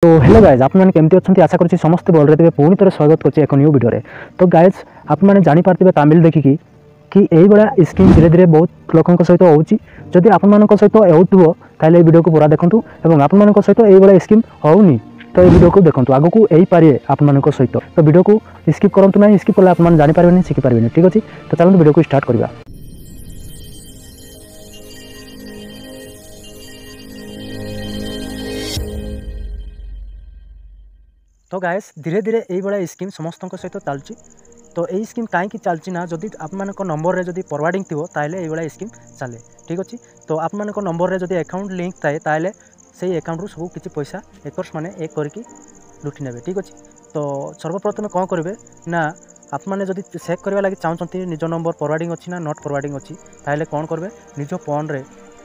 तो hello guys आप केमती अच्छा आशा करुँच समस्ते भल थे पुणी थे स्वागत कर एक न्यू वीडियो। तो गाइज आप जापारे तमिल देखिकी कि यही भाया स्कीम धीरे धीरे बहुत लोक सहित होदी आप सहित होते वीडियो को पूरा देखूँ और आप सहित यही स्कीम होनी तो ये वीडियो को देखूँ आग को यही पारे आप सहित तो वीडियो को स्किप करूँ ना स्किप कले आप जापारे शिखिपारे ठीक अच्छे। तो चलते वीडियो को स्टार्ट करवा। तो गाइस धीरे धीरे यही भाया स्कीम समस्त सहित चलती। तो यही स्कीम कहीं चलती ना जदि आप नंबर रे जदि फरवर्डिंग थी ताले ये स्कीम चले ठीक अच्छे। तो आप नंबर रे जदि अकाउंट लिंक थाए ताले से अकाउंट सब किसी पैसा एकर्स मैंने एक करके लुटि ने ठीक अच्छे। तो सर्वप्रथम कौन करेंगे ना आप मैंने जदि चेक करने लगे चाहते निज नंबर फरवर्डिंग अच्छी ना नॉट फरवर्डिंग अच्छी ताले कौन करेंगे निज फोन रे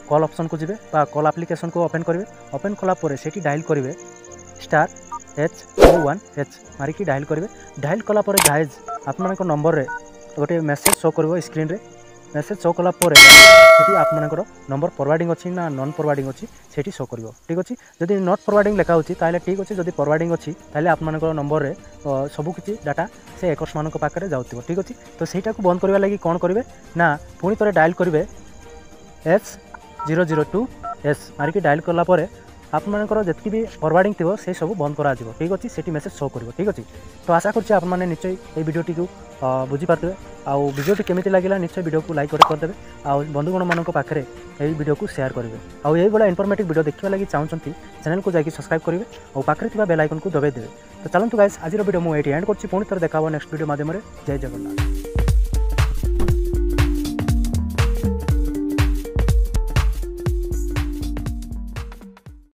कॉल ऑप्शन को जीवे कॉल एप्लिकेशन को ओपन करेंगे। ओपन कलापर से डायल करेंगे *H01H मारिकी डायल करेंगे। डायल कलापर गाइज आप नंबर रे गोटे मेसेज शो कर स्क्रीन रे मेसेज शो कलापर आप नंबर फरवर्डिंग अच्छी ना नॉन फरवर्डिंग अच्छी से शो कर ठीक अच्छे। जदि नॉट फरवर्डिंग लिखा होती ठीक अच्छे जदि फरवर्डिंग अच्छी ताले आप नंबर रे सबकि डाटा से एकर्स मान पाखे जाऊँ ठीक अच्छे। तो सहीटा को बंद करने लगी कौन करेंगे ना पुणी थे डायल करेंगे H002S मारिकी डायल कलापर आप जी भी फरवर्डिंग थी से सब बंद करा ठीक अच्छे से मेसेज शो कर ठीक अच्छे। तो आशा करछे आप मैंने निश्चय ये वीडियोटी को बुझीपारे आउ वीडियोटी केमिति लागला निश्चय वीडियो को लाइक करदेवे आउ बंधुगण मान पाखे यही वीडियो को शेयर करेंगे आउ यही भाया इनफॉर्मेटिव वीडियो देखा लगी चाहते चैनल को जाकि सब्सक्राइब करेंगे और पाखे बेल आइकन को दबाई देवे। तो चलते गाइस आज वीडियो मुझे एंड कर पुणी थे देखा नेक्स्ट वीडियो माध्यम जय जगन्नाथ।